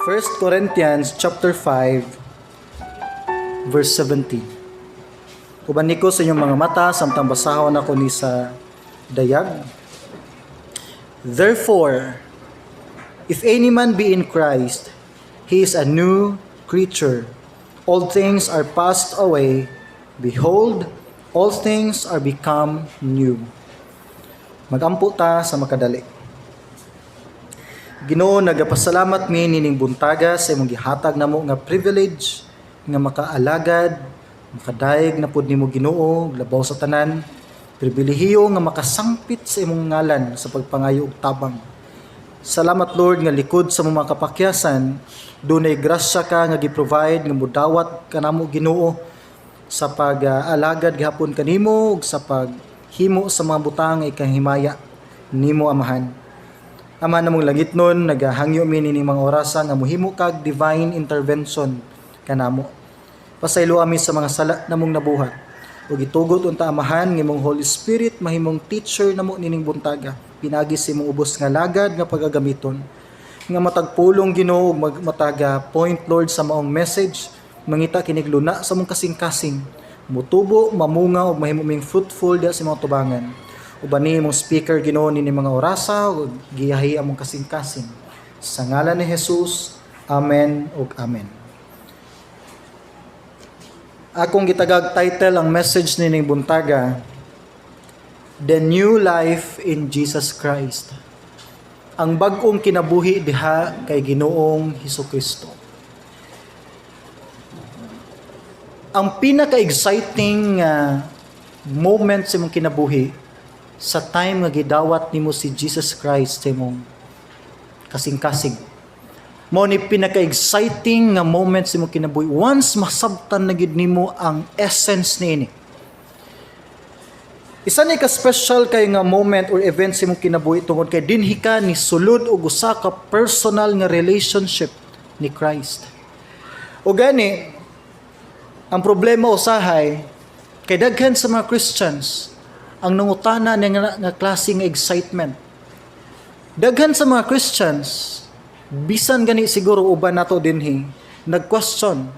First Corinthians chapter 5 verse 17. Uban niko sa inyong mga mata samtang basahon ako ni sa dayag. Therefore, if any man be in Christ, he is a new creature. All things are passed away. Behold, all things are become new. Magampo ta sa makadali. Ginoo, nagapasalamat mi nining buntaga sa imong gihatag namo nga privilege nga makaalagad, makadayeg na pud nimo Ginoo, labaw sa tanan, pribilehiyo nga makasangpit sa imong ngalan sa pagpangayo ug tabang. Salamat Lord nga likod sa mga kapakyasan, dunay grasya ka nga gi-provide nga mudawat kanamo Ginoo sa pag-alagad gihapon kanimo ug sa paghimo sa mga butang ikahimaya nimo Amahan. Ama namong langit nun, naghahangyo mi ni mga orasan nga muhimo kag divine intervention kanamo. Pasaylo ami sa mga sala namong nabuhat. Ug itugot unta Amahan nga imong Holy Spirit mahimong teacher namo nining buntaga. Pinagi sa imong ubos nga lagad nga pagagamiton. Nga matagpulong Ginoo ug mataga point Lord sa maong message, mangita kinig luna sa mong kasing-kasing. Mutubo, mamunga ug mahimo ming fruitful diha sa mga tubangan. Uban ni mong speaker Ginoo ni mga orasa ug giyahi among kasing-kasing. Sa ngalan ni Jesus, amen ug amen. Akong gitagag title ang message nining buntaga, The New Life in Jesus Christ. Ang bag-ong kinabuhi diha kay Ginoong Hesukristo. Ang pinaka-exciting moment sa imong kinabuhi sa time nga gidawat nimo si Jesus Christ sa imong kasing-kasing. Mao ni pinaka-exciting nga moment sa imong kinabuhi once masabtan na gid nimo ang essence niini. Isa ni ka-special kay nga moment or event sa imong kinabuhi tungod kay dinhi ka ni sulod og usa ka personal nga relationship ni Christ. O gani, ang problema usahay kay daghan sa mga Christians ang nangutana nga klase nga excitement. Daghan sa mga Christians, bisan gani siguro uban nato dinhi, nag-question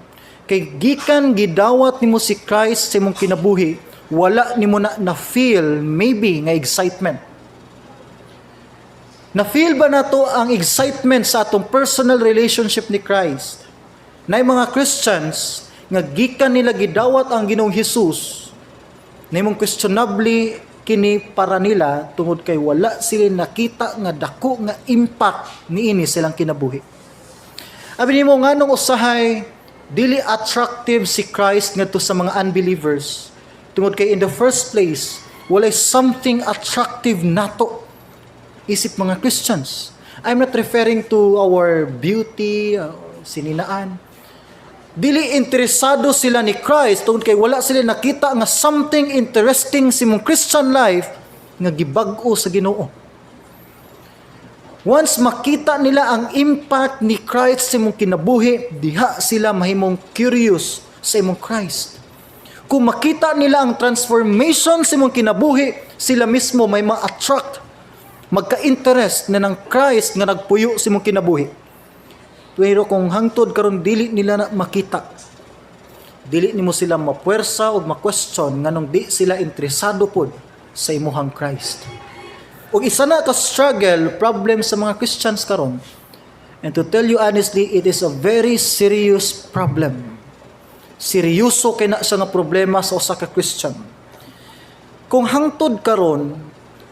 kay gikan gidawat nimo si Christ sa imong kinabuhi, wala nimo na feel maybe nga excitement. Na feel ba nato ang excitement sa atong personal relationship ni Christ? Nay mga Christians nga gikan nila gidawat ang Ginoong Hesus, nimong questionably kini para nila tungod kay wala sila nakita nga dako nga impact niini silang kinabuhi. Abi nimo nganong usahay dili attractive si Christ ngadto sa mga unbelievers tungod kay in the first place walay something attractive nato isip mga Christians. I'm not referring to our beauty, sininaan. Dili interesado sila ni Christ tungod kay wala sila nakita nga something interesting sa imong Christian life nga gibag-o sa Ginoo. Once makita nila ang impact ni Christ sa imong kinabuhi, diha sila mahimong curious sa imong Christ. Kung makita nila ang transformation sa imong kinabuhi, sila mismo may ma-attract, magka-interest na ng Christ nga nagpuyo sa imong kinabuhi. Pero kung hangtod karon dili nila na makita, dili nimo sila mapuwersa o ma-question nganong di sila interesado pod sa imuhang Christ. Ug isa na ka struggle, problem sa mga Christians karon. And to tell you honestly, it is a very serious problem. Seryoso kay na siya nga problema sa usa ka Christian. Kung hangtod karon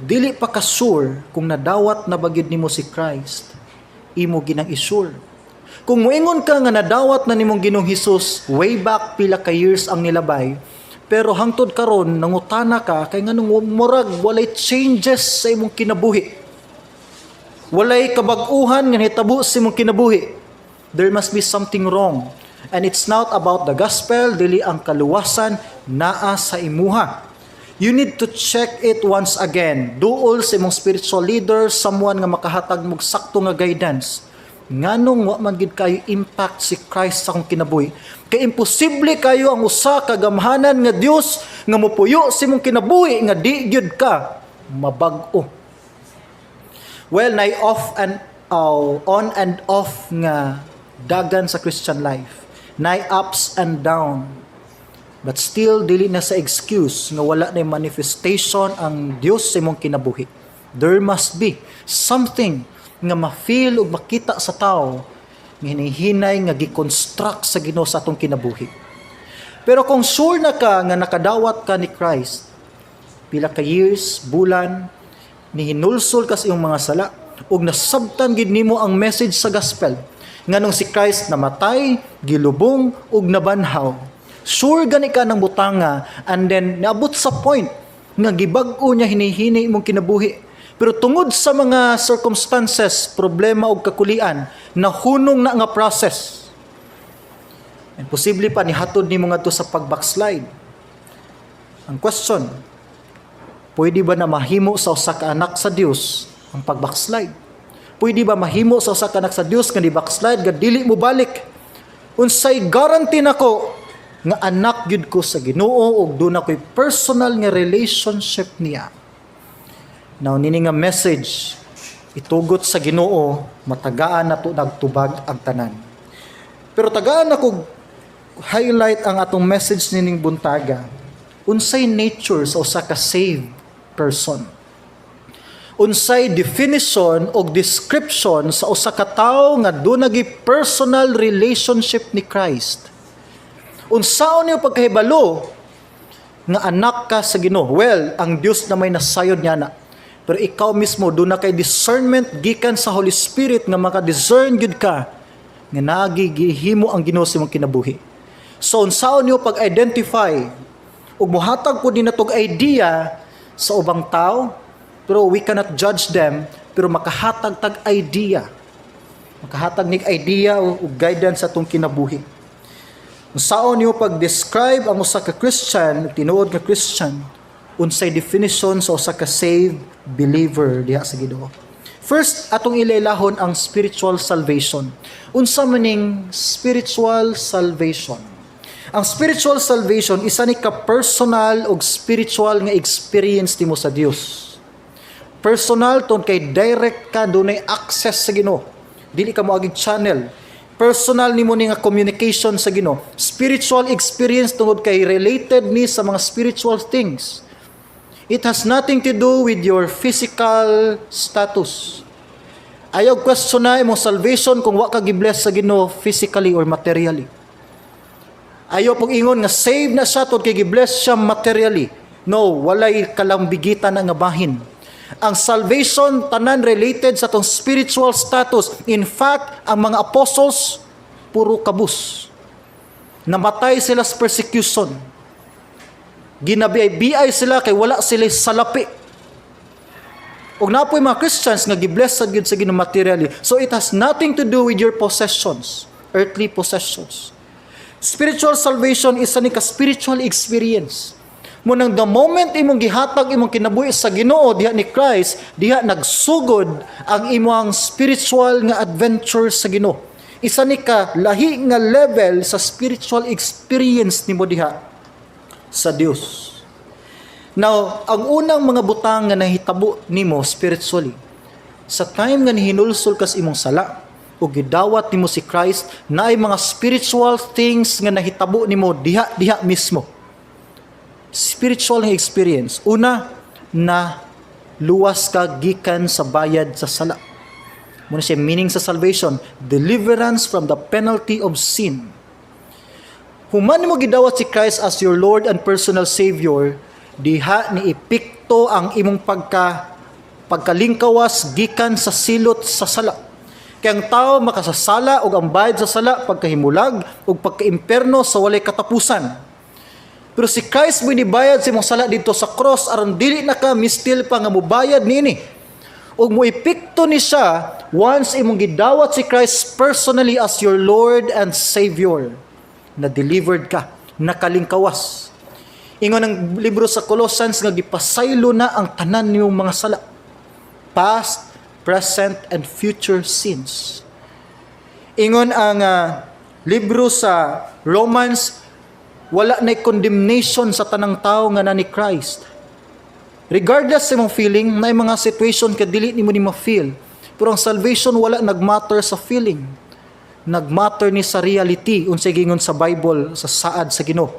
dili pa ka sure kung nadawat na bagid nimo si Christ, imo ginang isure. Kung moingon ka nga nadawat na nimong Ginoong Hesus way back pila ka years ang nilabay, pero hangtod karon nangutana ka kay nganong murag walay changes sa imong kinabuhi. Walay kabag-uhan nga hitabo sa imong kinabuhi. There must be something wrong. And it's not about the gospel, dili ang kaluwasan naa sa imuha. You need to check it once again. Duol sa imong spiritual leader, someone nga makahatag mog sakto nga guidance. Nganong wa man gid kayo impact si Christ sa akong kinabuhi? Kay imposible kayo ang usa ka gamhanan nga Dios nga mopuyo sa imong kinabuhi nga di gyud ka mabag-o. Well, nay on and off nga dagan sa Christian life, nay ups and down. But still, dili na sa excuse nga wala na manifestation ang Dios sa imong kinabuhi. There must be something nga ma-feel o makita sa tao nga hinihinay nga gi-construct sa Ginoo sa atong kinabuhi. Pero kung sure na ka nga nakadawat ka ni Christ, pila ka years, bulan, ni hinulsol ka sa iyong mga sala, ug nasabtan gid nimo ang message sa gospel, nganong si Christ namatay, gilubong, ug nabanhaw. Sure gani ka ng butanga, and then naabot sa point nga gibag-o niya hinihini imong kinabuhi. Pero tungod sa mga circumstances, problema o kakulian, nahunong na nga process. And posible pa nihatod nimo ngadto sa pag-backslide. Ang question, pwede ba na mahimo sa usa ka anak sa Dios ang pag-backslide? Pwede ba mahimo sa usa ka anak sa Dios nga di-backslide, nga dili mo balik? Unsay guarantee nako nga anak gyud ko sa Ginoo ug doon ako'y personal nga relationship niya? Now, nini nga message, itugot sa Ginoo, matagaan na to nagtubag ang tanan. Pero tagaan ako highlight ang atong message nining buntaga. Unsay nature sa usa ka saved person? Unsay definition o description sa usa ka tawo nga doon nagi personal relationship ni Christ? Unsaon niyo pagkahibalo nga anak ka sa Ginoo? Well, ang Dios na may nasayod niya na. Pero ikaw mismo, doon na kay discernment gikan sa Holy Spirit nga maka-discern gud ka nga nagigihimo ang Ginoo sa imong kinabuhi. So, unsaon niyo pag-identify ug mohatag ko din natog idea sa ubang tao, pero we cannot judge them, pero makahatag tag idea. Makahatag nig idea o guidance sa atong kinabuhi. Unsaon niyo pag-describe ang usa ka Christian, tinuod nga Christian, unsay definition sa usa ka saved believer diha sa Ginoo. First, atong ilaylahon ang spiritual salvation. Unsa maning spiritual salvation? Ang spiritual salvation isa ni ka personal ug spiritual nga experience nimo sa Dios. Personal ton kay direct ka dunay access sa Ginoo. Dili ka moagig channel. Personal nimo ni nga communication sa Ginoo. Spiritual experience tungod kay related ni sa mga spiritual things. It has nothing to do with your physical status. Ayaw question na imong salvation kung wa ka gibless sa Ginoo physically or materially. Ayaw pong ingon nga saved na siya tungod kay gibless siya materially. No, walay kalambigitan nga bahin. Ang salvation tanan related sa tong spiritual status. In fact, ang mga apostles puro kabus. Namatay sila sa persecution. Ginabiay-biay sila kay wala sila salapi. Ug napoy mga Christians nga gibless sa gyud sa Ginoo materially. So it has nothing to do with your possessions, earthly possessions. Spiritual salvation is ani ka spiritual experience. Munang the moment imong gihatag imong kinabuhi sa Ginoo diha ni Christ, diha nagsugod ang imong spiritual nga adventure sa Ginoo. Isa ni ka lahi nga level sa spiritual experience nimo diha sa Dios. Now, ang unang mga butang nga nahitabo nimo spiritually, sa time nga hinulsol ka sa imong sala, o gidawat nimo si Christ, naay mga spiritual things nga nahitabo nimo diha mismo. Spiritual nga experience. Una, na luwas ka gikan sa bayad sa sala. Muna siya meaning sa salvation, deliverance from the penalty of sin. Human mo gidawat si Christ as your Lord and personal Savior, diha ni ipikto ang imong pagkalingkawas gikan sa silot sa sala. Kaya ang tao makasasala ug ang bayad sa sala pagkahimulag ug pagkaimperno sa walay katapusan. Pero si Christ mo nibayad sa imong sala dito sa cross aron dili na ka mistil pa nga mobayad nini. Ug mo ipikto ni siya once imong gidawat si Christ personally as your Lord and Savior. Na delivered ka, nakalingkawas. Ingon ang libro sa Colossians nga gipasaylo na ang tanan niyong mga sala. Past, present, and future sins. Ingon ang libro sa Romans, wala na condemnation sa tanang tao nga na ni Christ. Regardless sa mong feeling, na mga situation ka dili nimo ni ma-feel. Pero ang salvation wala nagmatter sa feeling. nagmatter ni sa reality unsay gingon sa Bible sa saad sa Ginoo.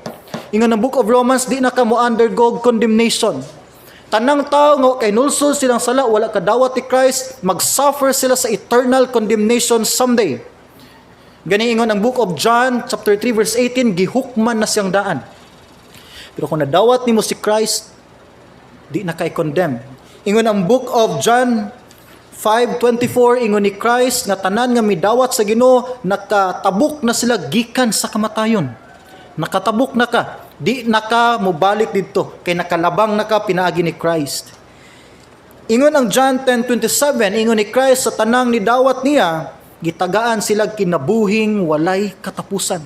Ingon ang Book of Romans, di na ka mo undergo condemnation. Tanang tao nga kay nulsol silang sala, wala kadawat ni Christ, mag-suffer sila sa eternal condemnation someday. Gani ingon ang Book of John chapter 3 verse 18, gihukman na siyang daan. Pero kung nadawat nimo si Christ, di na kay condemn. Ingon ang Book of John 5:24, ingon ni Christ nga tanan nga midawat sa Ginoo, nakatabok na sila gikan sa kamatayon. Nakatabok na ka, di na ka mobalik didto kay nakalabang na ka pinaagi ni Christ. Ingon ang John 10:27, ingon ni Christ sa tanang nidawat niya, gitagaan sila kinabuhing walay katapusan.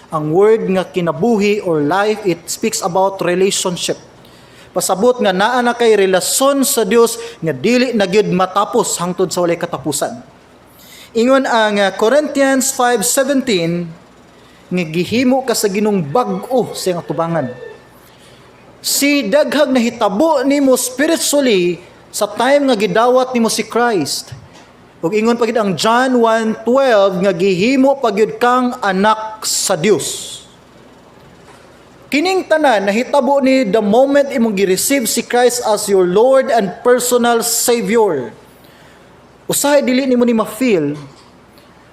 Ang word nga kinabuhi or life, it speaks about relationship. Pasabot nga naa na kay relasyon sa Dios nga dili na gyud matapos hangtod sa walay katapusan. Ingon ang Corinthians 5:17 nga gihimo ka sa Ginong bag-o sa iyang atubangan. Si daghang nahitabo nimo spiritually sa time nga gidawat nimo si Christ. Ug ingon pa gid ang John 1:12 nga gihimo pa gyud kang anak sa Dios. Kining tanan nahitabo ni the moment imong gi-receive si Christ as your Lord and personal Savior. Usahay dili nimo ni ma-feel,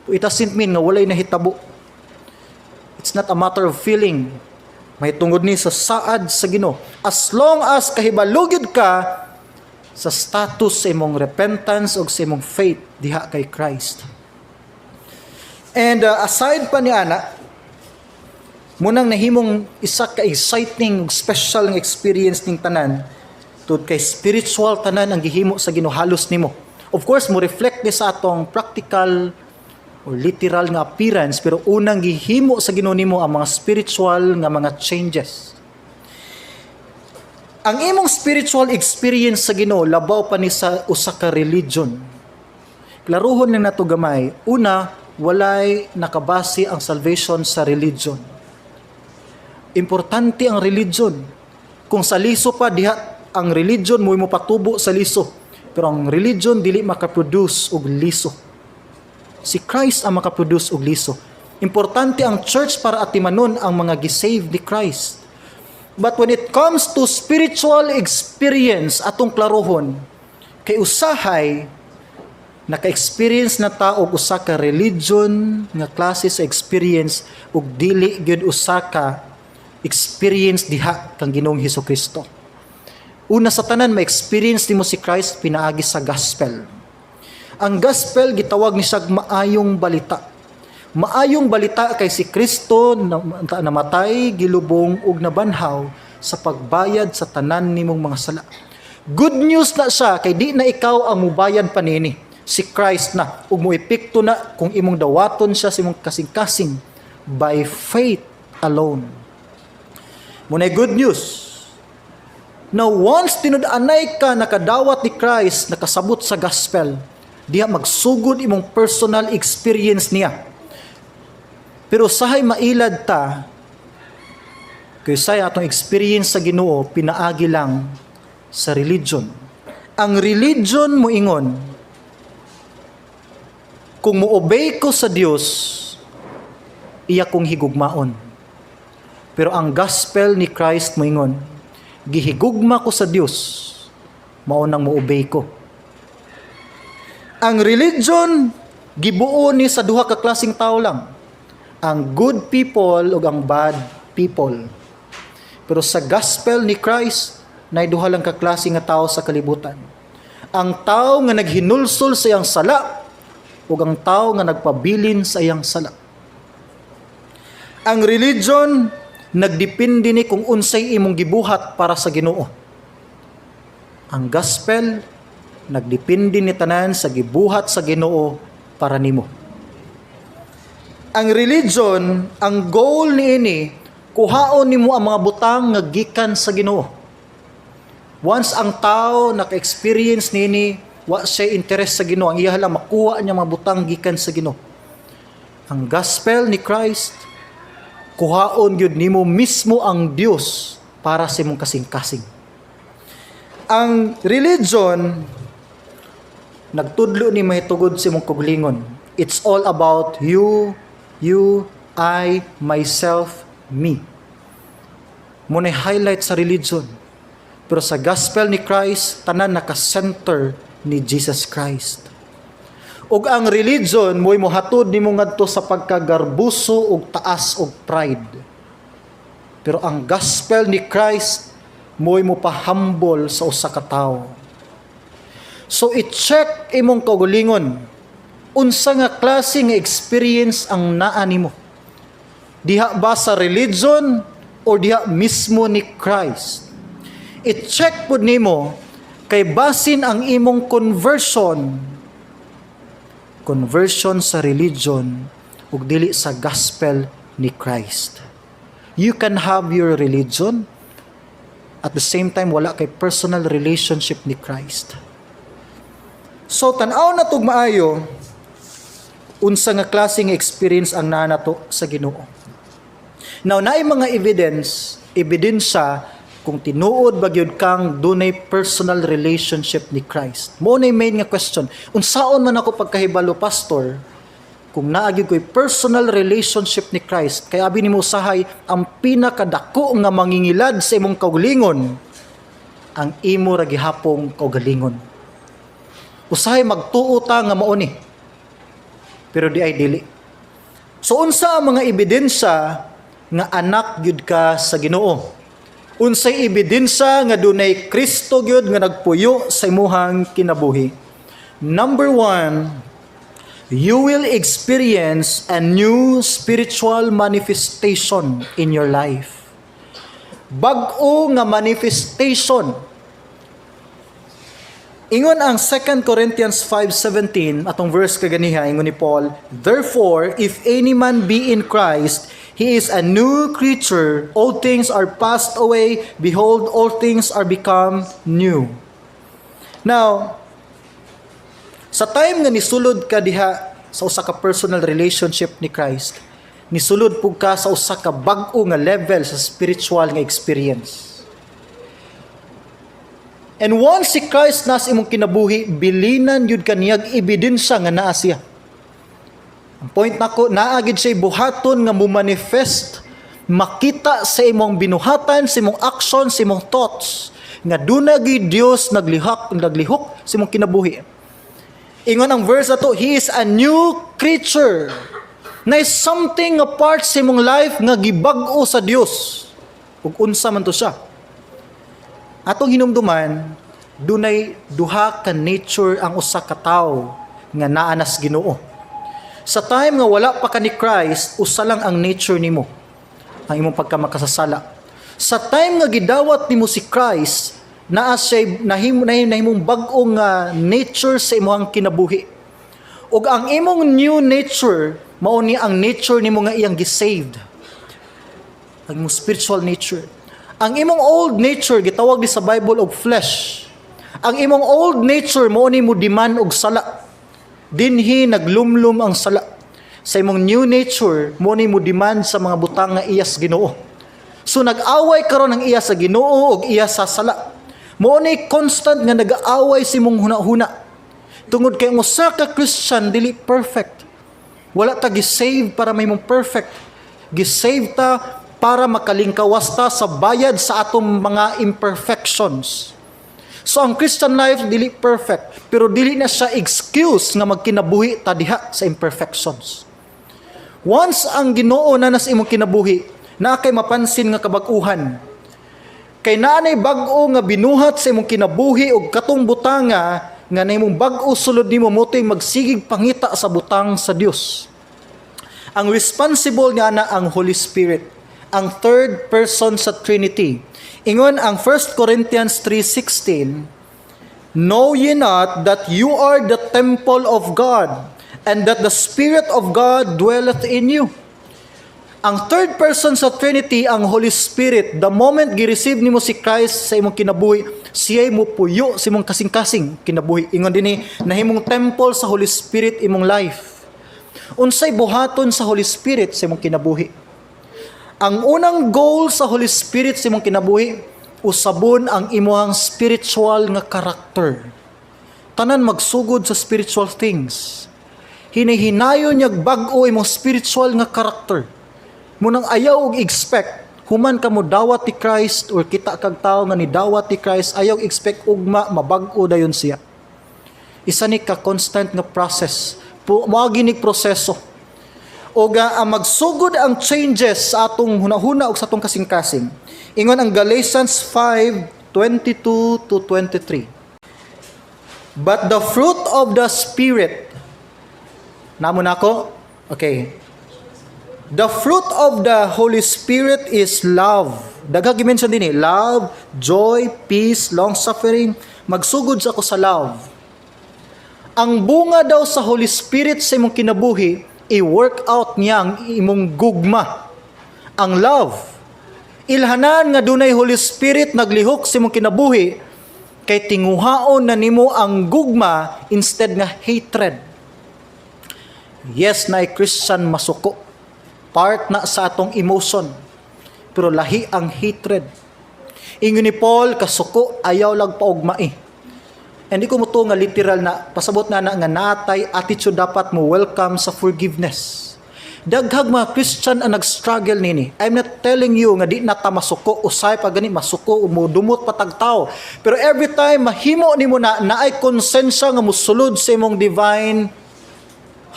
it doesn't mean nga walay nahitabo. It's not a matter of feeling. May tungod ni sa saad sa Ginoo. As long as kahibalugid ka sa status sa imong repentance o sa imong faith diha kay Christ. And aside pa ni ana, munang nahimong isa ka exciting, special ng experience ning tanan tungod kay spiritual tanan ang gihimo sa Ginoo halos nimo. Of course, mo reflect ni sa atong practical or literal nga appearance, pero unang gihimo sa Ginoo nimo ang mga spiritual nga mga changes. Ang imong spiritual experience sa Ginoo labaw pa ni sa usa ka religion. Klaruhon lang nato gamay. Una, walay nakabase ang salvation sa religion. Importante ang religion. Kung sa liso pa diha ang religion mo patubo sa liso. Pero ang religion dili makaproduce og liso. Si Christ ang makaproduce og liso. Importante ang church para atimanon ang mga gisave ni Christ. But when it comes to spiritual experience atong klarohon, kay usahay naka-experience na ta og usa ka religion nga klase sa experience ug dili gyud usa ka experience diha kang Ginoong Hesukristo. Una sa tanan, ma-experience nimo si Christ pinaagi sa gospel. Ang gospel gitawag ni siya maayong balita. Maayong balita kay si Kristo namatay, gilubong ug nabanhaw sa pagbayad sa tanan nimong mga sala. Good news na siya kay di na ikaw ang mubayad panini. Si Christ na ug moepekto na kung imong dawaton siya sa imong kasing-kasing by faith alone. Munay good news. Now once tinud-anay ka nakadawat ni Christ, nakasabot sa gospel, diha magsugod imong personal experience niya. Pero sahay mailad ta, kay say atong experience sa Ginoo pinaagi lang sa religion. Ang religion mo ingon, kung mo-obey ko sa Dios, iya kong higugmaon. Pero ang gospel ni Christ mo ingon, gihigugma ko sa Dios, mao nang mo-obey ko. Ang religion gibuo ni sa duha ka klaseng tao lang, ang good people ug ang bad people. Pero sa gospel ni Christ, nay duha lang ka klase nga tao sa kalibutan. Ang tao nga naghinulsol sa iyang sala ug ang tao nga nagpabilin sa iyang sala. Ang religion nagdepende ni kung unsay imong gibuhat para sa Ginoo. Ang gospel nagdepende ni tanan sa gibuhat sa Ginoo para nimo. Ang religion, ang goal niini, kuhaon nimo ang mga butang nga gikan sa Ginoo. Once ang tao naka-experience niini, wa siya interest sa Ginoo, ang iya lang makuha niya mga butang gikan sa Ginoo. Ang gospel ni Christ, kuhaon gyud nimo mismo ang Dios para sa imong kasing-kasing. Ang religion nagtudlo ni mahitugod sa imong kuglingon. It's all about you, I, myself, me. Muna'y highlight sa religion. Pero sa gospel ni Christ, tanan naka-center ni Jesus Christ. Ug ang religion mo'y mohatod nimo ngadto sa pagkagarbuso ug taas ug pride. Pero ang gospel ni Christ mo'y mopahambol sa usa ka tawo. So i-check imong kaugalingon unsa nga klase nga experience ang naa nimo. Diha ba sa religion o diha mismo ni Christ? I-check pud nimo kay basin ang imong conversion sa religion ug dili sa gospel ni Christ. You can have your religion at the same time wala kay personal relationship ni Christ. So tan-aw na tug maayo unsa nga klaseng experience ang naa nato sa Ginoo. Now naay mga ebidensya kung tinuod ba gyud kang dunay personal relationship ni Christ. Mao nay main nga question. Unsaon man ako pagkahibalo, pastor, kung naa gyud ko'y personal relationship ni Christ? Kay abi nimo usahay ang pinakadako nga mangingilad sa imong kaugalingon ang imo ra gihapong kaugalingon. Usahay magtuo ta nga mao ni. Pero di ay dili. So unsa ang mga ebidensya nga anak gyud ka sa Ginoo? Unsay ebidensya nga dunay Kristo gyud nga nagpuyo sa imuhang kinabuhi? Number 1, you will experience a new spiritual manifestation in your life. Bag-o nga manifestation. Ingon ang 2 Corinthians 5:17 atong verse kaganiha, ingon ni Paul, therefore if any man be in Christ, he is a new creature. All things are passed away. Behold, all things are become new. Now, sa time nga nisulod ka diha sa usa ka personal relationship ni Christ, nisulod pug ka sa usa ka bag-o nga level sa spiritual nga experience. And once si Christ nas imong kinabuhi, bilinan yun kaniyag ebidensya nga naa siya. Ang point nako, naagid siya buhaton nga mo-manifest, makita sa imong binuhatan, sa imong action, sa imong thoughts, nga dunagi Dios naglihok sa imong kinabuhi. Ingon ang verse ato, he is a new creature. Na is something apart sa imong life nga gibag-o sa Dios. Ug unsa man to siya? Atong hinumduman, dunay duha ka nature ang usa ka tawo nga naa nas Ginoo. Sa time nga wala pa ka ni Christ, usa lang ang nature nimo, ang imong pagkamakasasala. Sa time nga gidawat nimo si Christ, naa siya nahimong bag-ong nature sa imong kinabuhi. Ug ang imong new nature mao ni ang nature nimo nga iyang gisaved. Ang imong spiritual nature. Ang imong old nature gitawag di sa Bible og flesh. Ang imong old nature mao ni mo demand og sala. Dinhi naglumlum ang sala. Sa imong new nature mao ni mo demand sa mga butang nga iyas Ginoo. So nag-away karon ang iya sa Ginoo og iya sa sala. Mao ni constant nga nag-aaway si imong hunahuna. Tungod kay usa ka Christian dili perfect. Wala ta gisave para may mong perfect. Gisave ta para makalingkawas ta sa bayad sa atong mga imperfections. So ang Christian life dili perfect, pero dili na siya excuse nga magkinabuhi ta diha sa imperfections. Once ang Ginoo na nas imong kinabuhi, na kay mapansin nga kabag-uhan. Kay naanay bag-o nga binuhat sa imong kinabuhi og katong butanga nga nahimong bag-o sulod nimo motoy magsigig pangita sa butang sa Dios. Ang responsible nga na ang Holy Spirit, ang third person sa Trinity. Ingon ang 1 Corinthians 3:16, know ye not that you are the temple of God, and that the Spirit of God dwelleth in you? Ang third person sa Trinity, ang Holy Spirit, the moment gi-receive nimo si Christ sa imong kinabuhi, siya'y mo puyo sa imong kasing-kasing kinabuhi. Ingon dinhi, nahimong temple sa Holy Spirit imong life. Unsay buhaton sa Holy Spirit sa imong kinabuhi? Ang unang goal sa Holy Spirit sa imong kinabuhi, usabon ang imong spiritual nga karakter. Tanan magsugod sa spiritual things. hinihinayon niya bag-o imong spiritual nga karakter. Munang ayaw og expect human ka mo dawat ti Christ or kita kag tawo nga ni dawat ti Christ, ayaw expect ugma mabag-o dayon siya. Isa ni ka constant nga process. Mao ginig proseso. O ang magsugod ang changes sa atong hunahuna o sa atong kasing-kasing. Ingon ang Galatians 5:22 to 23. But the fruit of the Spirit, namo nako? Okay. The fruit of the Holy Spirit is love. Daghang gi-mention din love, joy, peace, long-suffering. Magsugod sa ako sa love. Ang bunga daw sa Holy Spirit sa imong kinabuhi, i-work out niya ang imong gugma. Ang love. Ilhanan nga dunay Holy Spirit naglihok sa imong kinabuhi, kay tinguhaon na nimo ang gugma instead nga hatred. Yes, na Christian masuko. Part na sa atong emotion. Pero lahi ang hatred. Ingon ni Paul, kasuko, ayaw lang paugmai. Hindi ko mo to nga literal na, pasabot na nga natay attitude dapat mo welcome sa forgiveness. Daghag mga Christian ang nag-struggle nini. I'm not telling you nga di na ta masuko, usay pa gani masuko, dumot patagtaw. Pero every time mahimo nimo na naay konsensya nga musulod sa imong divine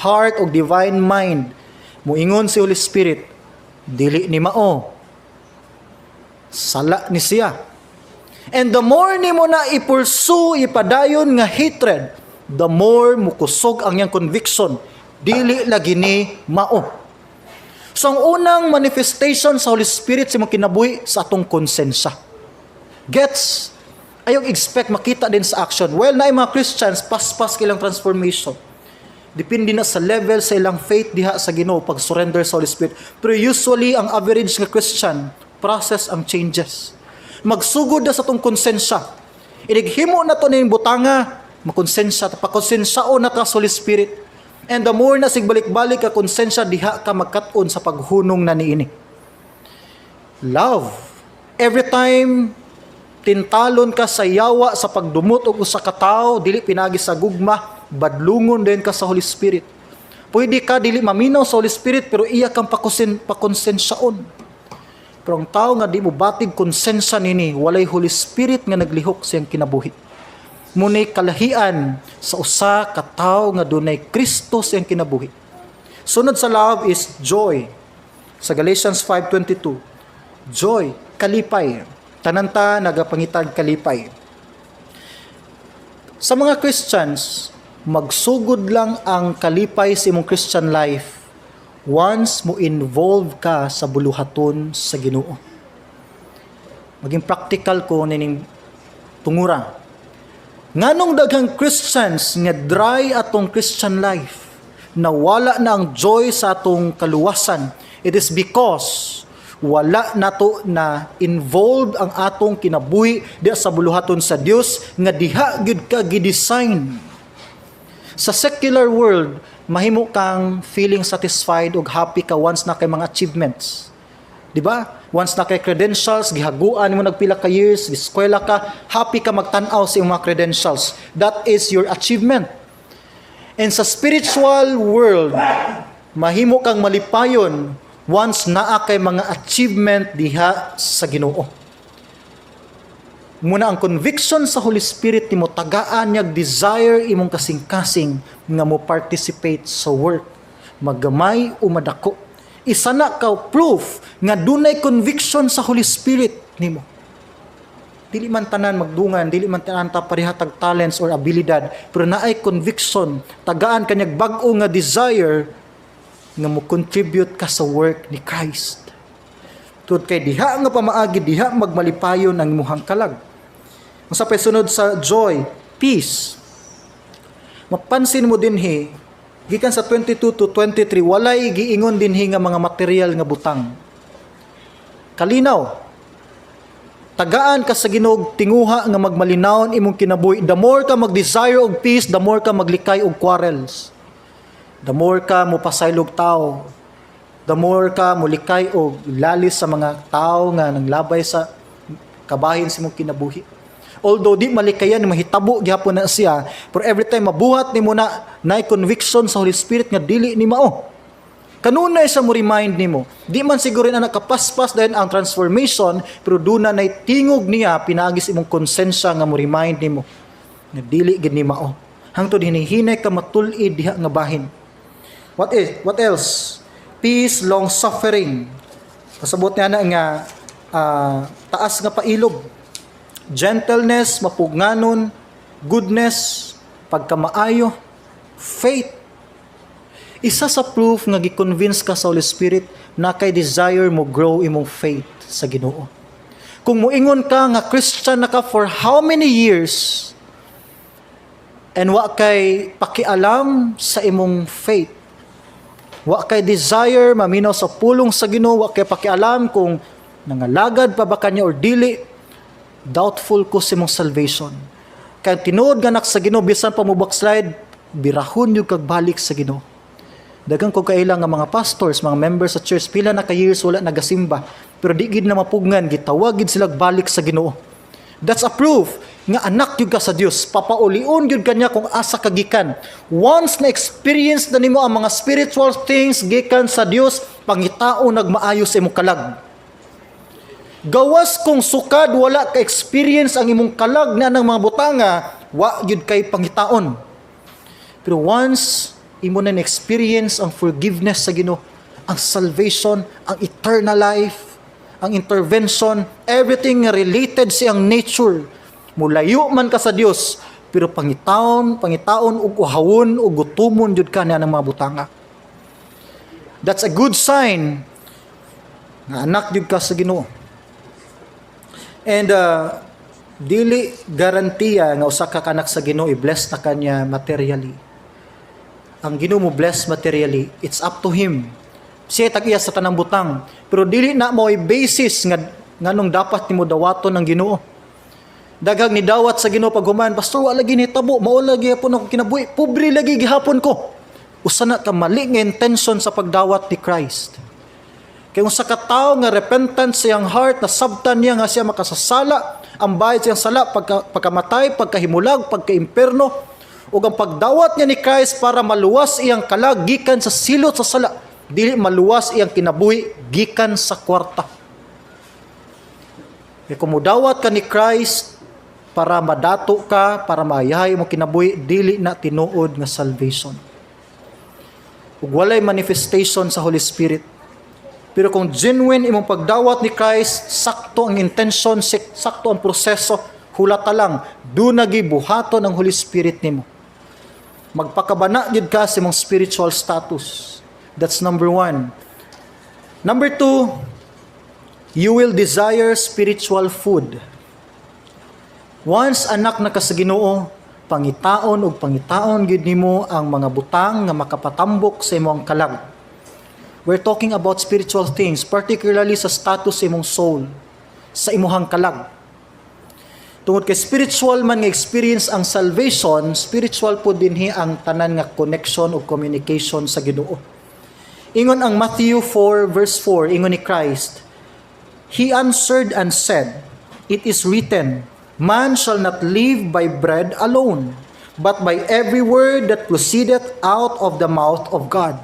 heart o divine mind. Muingon si Holy Spirit, dili ni mao. Sala ni siya. And the more ni mo na i-pursue, ipadayon nga hatred, the more mukusog ang iyang conviction. Dili lagi ni mao. So ang unang manifestation sa Holy Spirit sa mga kinabuhi sa atong konsensya. Gets? Ayaw expect makita din sa action. Well, na mga Christians, paspas kilang transformation. Depende na sa level sa ilang faith diha sa Ginoo pag surrender sa Holy Spirit. Pero usually ang average nga Christian process ang changes. Magsugod na sa tong konsensya. Inighimo na to ning butanga, makonsensya, pakonsensyaon na ka sa Holy Spirit. And the more na sigbalik-balik ka konsensya diha ka magkat-on sa paghunong na niini. Love. Every time tintalon ka sa yawa sa pagdumot og usa ka tawo, dili pinagi sa gugma, badlungon din ka sa Holy Spirit. Pwede ka dili maminaw sa Holy Spirit pero iya kang pakonsensyaon. Pero ang tao nga di mo batig konsensya nini, walay Holy Spirit nga naglihok sa iyang kinabuhi. Munay kalahian sa usa ka tawo nga dunay Kristo sa iyang kinabuhi. Sunod sa love is joy. Sa Galatians 5:22. Joy, kalipay. Tananta nagapangitag kalipay. Sa mga Christians, magsugod lang ang kalipay sa imong Christian life once mo involve ka sa buluhaton sa Ginoo. Maging practical ko nining tungura. Nganong daghang Christians nga dry atong Christian life, nawala na ang joy sa atong kaluwasan, it is because wala nato na involved ang atong kinabuhi diha sa buluhaton sa Dios nga diha gyud ka gidesign. Sa secular world, mahimo kang feeling satisfied ug happy ka once na kay mga achievements. Di ba? Once na kay credentials, gihaguan mo nagpila ka years, eskwela ka, happy ka magtan-aw sa imong mga credentials. That is your achievement. And sa spiritual world, mahimo kang malipayon once naa kay mga achievement diha sa Ginoo. Muna ang conviction sa Holy Spirit nimo tagaan niyag desire imong kasing-kasing nga mo participate sa work, maggamay o madako. Isa na ka proof nga dunay conviction sa Holy Spirit nimo. Dili man tanan magdungan, dili man tanan ta parihatag talents or abilidad, pero naay conviction, tagaan kanyag bag-o nga desire nga mo contribute ka sa work ni Christ. Tungod kay diha nga pamaagi, diha magmalipayon ang imuhang kalag. Ang sa sunod sa joy, peace. Mapansin mo dinhi, gikan sa 22 to 23, walay giingon dinhi nga mga material nga butang. Kalinaw. Tagaan ka sa Ginoo, tinguha nga magmalinawon imong kinabuhi. The more ka mag-desire og peace, the more ka maglikay og quarrels. The more ka mo pasaylog tao, the more ka mulikay o lalis sa mga tao nga nanglabay sa kabahin sa imong kinabuhi. Although di malikayan mahitabo gihapon na siya, pero every time mabuhat nimo na conviction sa Holy Spirit nga dili ni mao. Kanunay sa mo remind nimo. Di man siguro na nakapaspas dahil ang transformation, pero doon na tingog niya pinagis imong konsensya nga mo remind nimo nga dili gid ni mao. Hangtod hinihinay ka matulid diha nga bahin. What else? Peace, long suffering. Pasabot niya na nga taas nga pailog. Gentleness, mapugnanon, goodness, pagkamaayo, faith. Isa sa proof nga gi-convince ka sa Holy Spirit na kay desire mo grow imong faith sa Ginoo. Kung moingon ka nga Christian na ka for how many years and wa kay pakialam sa imong faith, wa kay desire maminaw sa pulong sa Ginoo, wa kay pakialam kung nangalagad pa ba kanya or dili, doubtful ko sa imong salvation. Kaya tinuod ganak sa Ginoo bisan pa mo backslide, birahon yung kagbalik sa Ginoo. Daghang ko kailang nga mga pastors, mga members sa church, pila na ka years wala nagasimba, pero di gid na mapugngan, gitawag gid sila balik sa Ginoo. That's a proof nga anak yun ka sa Dios. Papaulion yun kanya kung asa kagikan. Once na experience na nimo ang mga spiritual things gikan sa Dios, pangitao nagmaayo sa imong kalag. Gawas kung sukad wala ka experience ang imong kalag na ng mga butanga, wa gyud kay pangitaon. Pero once imo na experience ang forgiveness sa Ginoo, ang salvation, ang eternal life, ang intervention, everything related sa iyang nature, mulayo man ka sa Dios, pero pangitaon ug uhawon ug gutumon jud ka na ng mga butanga. That's a good sign nga anak jud ka sa Ginoo. And dili garantiya nga usa ka kanak sa Ginoo i-bless na kanya materially. Ang Ginoo mo bless materially, it's up to Him. Siya tag-iya sa tanang butang, pero dili na mo basis nga nganong dapat nimo dawaton ng Ginoo. Daghang ni dawat sa Ginoo paghuman, pastor wala lagi ni tabo, mao lagi hapon ako kinabuhi, pobre lagi gihapon ko. Usa na ka mali nga intention sa pagdawat ni Christ. Kaya kung sa katao nga repentant siyang heart, na sabtan niya nga siya makasasala, ang bayad siyang sala, pagkamatay, pagkahimulag, pagkaimperno, o ang pagdawat niya ni Christ para maluwas iyang kalag, gikan sa silot sa sala, dili maluwas iyang kinabuhi, gikan sa kwarta. Kaya kung mudawat ka ni Christ, para madato ka, para maayahay mo kinabuhi, dili na tinuod nga salvation. Ug walay manifestation sa Holy Spirit. Pero kung genuine imong pagdawat ni Christ, sakto ang intention, sakto ang proseso, hulata lang, doon nagibuhaton ang Holy Spirit nimo. Magpakabana gid ka sa imong spiritual status. That's number 1. Number 2, you will desire spiritual food. Once anak na ka sa Ginoo, pangitaon ug pangitaon gid nimo ang mga butang nga makapatambok sa imong kalag. We're talking about spiritual things, particularly sa status sa imong soul, sa imong kalag. Tungod kay spiritual man nga experience ang salvation, spiritual po dinhi ang tanan nga connection o communication sa Ginoo. Ingon ang Matthew 4 verse 4, ingon ni Christ, He answered and said, It is written, Man shall not live by bread alone, but by every word that proceedeth out of the mouth of God.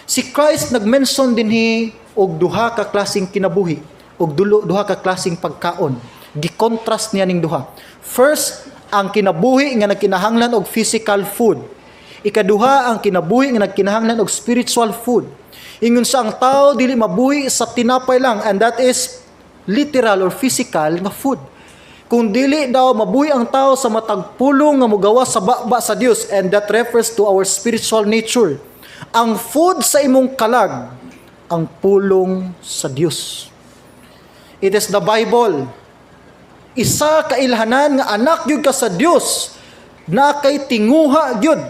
Si Christ nag-mention dinhi og duha ka klaseng kinabuhi, og duha ka klaseng pagkaon. Gi-contrast niya ning duha. First, ang kinabuhi nga nagkinahanglan og physical food. Ikaduha, ang kinabuhi nga nagkinahanglan og spiritual food. Ingon sa ang tao dili mabuhi sa tinapay lang, and that is literal or physical nga food. Kung dili daw mabuhi ang tao sa matag pulong nga mogawas sa baba sa Dios, and that refers to our spiritual nature. Ang food sa imong kalag, ang pulong sa Dios. It is the Bible. Isa ka ilhanan nga anak gyud ka sa Dios, na kay tinguha gyud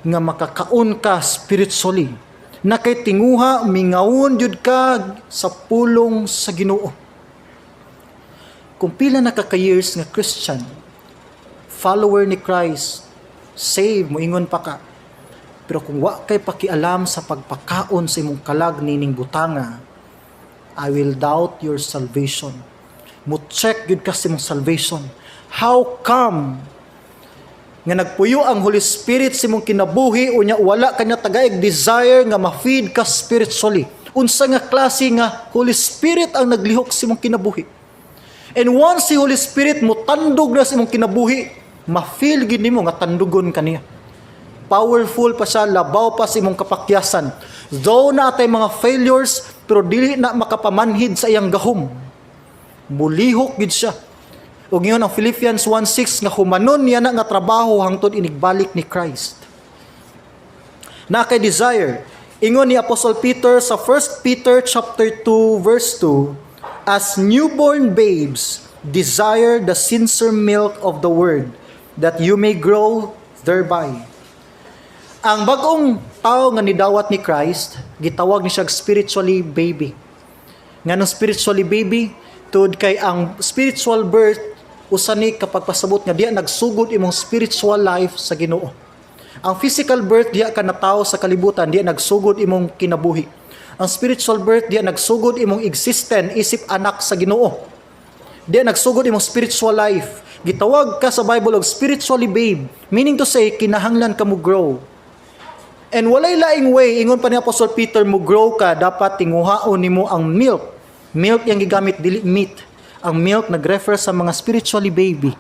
nga makakaon ka spiritually. Na kay tinguha mingawon gyud ka sa pulong sa Ginoo. Kung pila na ka years nga Christian, follower ni Christ, save mo ingon pa ka. Pero kung wa kay pakialam sa pagpakaon sa imong kalag nining butanga, I will doubt your salvation. mo check gyud ka sa imong salvation. How come nga nagpuyo ang Holy Spirit sa imong kinabuhi unya wala kanya tagaig desire nga ma-feed ka spiritually? Unsa nga klase nga Holy Spirit ang naglihok sa imong kinabuhi? And once si Holy Spirit mo tandog na sa imong kinabuhi, ma-feel gid nimo nga tandugon kaniya. Powerful pa siya, labaw pa sa imong kapakyasan. Though na atay mga failures, pero dili na makapamanhid sa iyang gahom. Mulihok gid siya. Ug ngayon ang Philippians 1:6 nga humanon niya na nga trabaho hangtod inigbalik ni Christ. Na kay desire, ingon ni Apostle Peter sa 1 Peter chapter 2 verse 2, as newborn babes, desire the sincere milk of the word, that you may grow thereby. Ang bagong tao nga nidawat ni Christ, gitawag ni siya spiritually baby. Nganong spiritually baby? Tud kay ang spiritual birth usani kapag pasabot nga diya nagsugod imong spiritual life sa Ginoo. Ang physical birth diya ka natao sa kalibutan, diya nagsugod imong kinabuhi. Ang spiritual birth diya nagsugod imong existence isip anak sa Ginoo. Diya nagsugod imong spiritual life. Gitawag ka sa Bible og spiritually babe, meaning to say kinahanglan ka mo grow. And walay laing way, ingon pa ni Apostle Peter, mo grow ka, dapat tinguhaon nimo ang milk. Milk yang gigamit, dili meat. Ang milk nag-refer sa mga spiritually baby.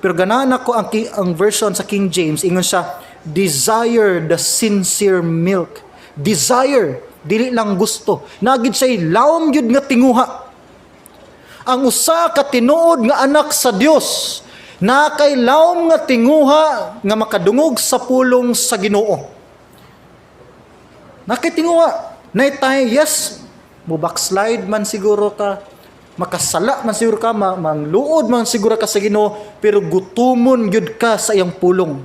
Pero ganahan ako ang version sa King James, ingon siya, desire the sincere milk. Desire, dili lang gusto. Nagid siya lawom gyud nga tinguha. Ang usa ka tinuod nga anak sa Dios, na kay lawom nga tinguha nga makadungog sa pulong sa Ginoo. Nakitinguha, naitay, yes, mo backslide man siguro ka, makasala man siguro ka, mangluod man siguro ka sa Ginoo, pero gutumon gyud ka sa iyang pulong.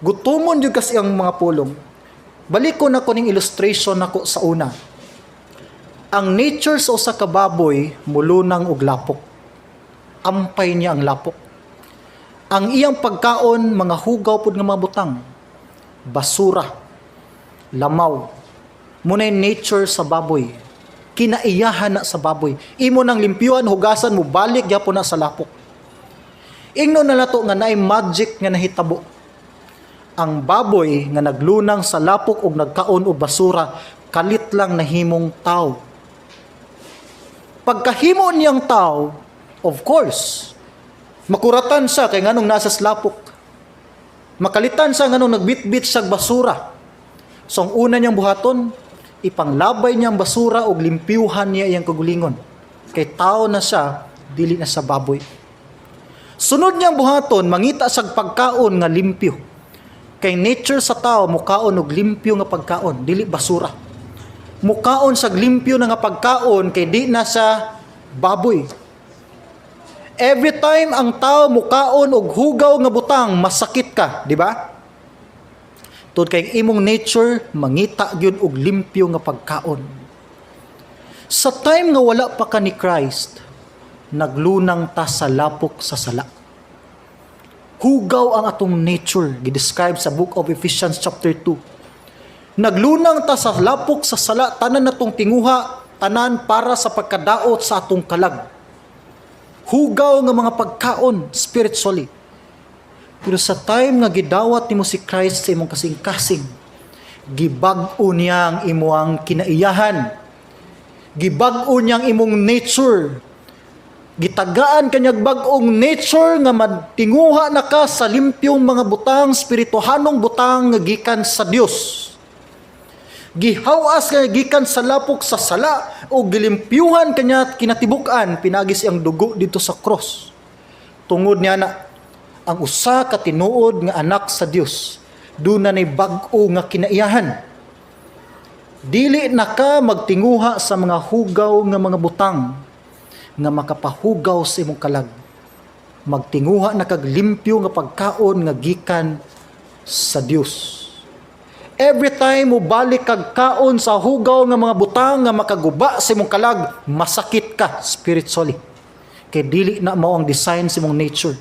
Gutumon gyud ka sa iyang mga pulong. Balik ko na ko ning illustration nako sa una. Ang nature sa usa ka baboy mulunang og lapok. Ampay niya ang lapok. Ang iyang pagkaon, mga hugaw pud nga mga butang, basura, lamaw. Munay nature sa baboy. Kinaiyahan na sa baboy. Imo nang limpyuan, hugasan mo, balik gyapon na sa lapok. Ingno na nato nga naay magic nga nahitabo. Ang baboy nga naglunang sa lapok og nagkaon og basura, kalit lang nahimong tao. Pagkahimo niyang tao, of course, makuratan siya kay nganong nasa slapok. Makalitan siya nganong nagbitbit siya basura. So ang una niyang buhaton, ipanglabay niyang basura o limpyuhan niya iyang kagulingon. Kay tao na siya, dili na sa baboy. Sunod niyang buhaton, mangita sa pagkaon nga limpyo. Kay nature sa tao, mukaon og limpyo nga pagkaon, dili basura. Mukaon sa limpyo nga pagkaon, kay di na sa baboy. Every time ang tao mukaon og hugaw nga butang, masakit ka, di ba? Tod kay imong nature, mangita gyud og limpyo nga pagkaon. Sa time nga wala pa ka ni Christ, naglunang ta sa lapok sa sala. Hugaw ang atong nature, gidescribe sa book of Ephesians chapter 2. Naglunang ta sa lapok sa sala, tanan natong tinguha, tanan para sa pagkadaot sa atong kalag. Hugaw nga mga pagkaon spiritually. Pero sa time nga gidawat nimo si Christ sa imong kasing-kasing, gibag-o niya ang imong kinaiyahan. Gibag-o niya ang imong nature. Gitagaan kanyang bag-ong nature nga matinguha na ka sa limpyong mga butang, spirituhanong butang nga gikan sa Dios. Gihawas nga gikan sa lapok sa sala o gilimpyuhan kanya kinatibukan pinagis ang dugo dito sa cross. Tungod niya na ang usa ka tinuod nga anak sa Dios, duna nay bag-o nga kinaiyahan. Dili na ka magtinguha sa mga hugaw nga mga butang nga makapahugaw sa imong kalag. Magtinguha na kag limpyo nga pagkaon nga gikan sa Dios. Every time mo balik kag kaon sa hugaw nga mga butang nga makaguba sa imong kalag, masakit ka spiritually. Kay dili na mao ang design sa imong nature.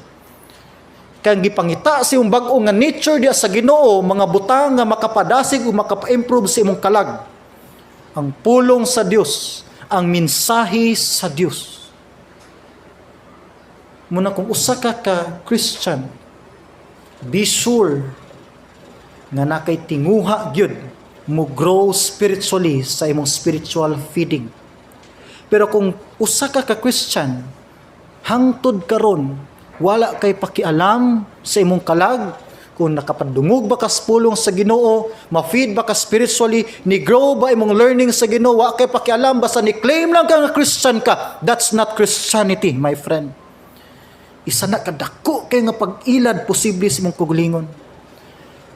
Kaya gipangita sa imong bag-o nga nature diya sa Ginoo, mga butang nga makapadasig o makapa-improve sa imong kalag. Ang pulong sa Dios, ang mensahe sa Dios. Muna kung usa ka Christian, be sure nga nakay tinguha gyud mo grow spiritually sa imong spiritual feeding. Pero kung usa ka Christian, hangtod karon wala kay pakialam sa imong kalag, kung nakapadungog ba ka sa pulong sa Ginoo, ma-feed ba ka spiritually, ni-grow ba imong learning sa Ginoo, wa kay pakialam, basta ni-claim lang ka nga Christian ka, that's not Christianity, my friend. Isa na kadako kay nga pag-ilad posible sa imong kugulingon.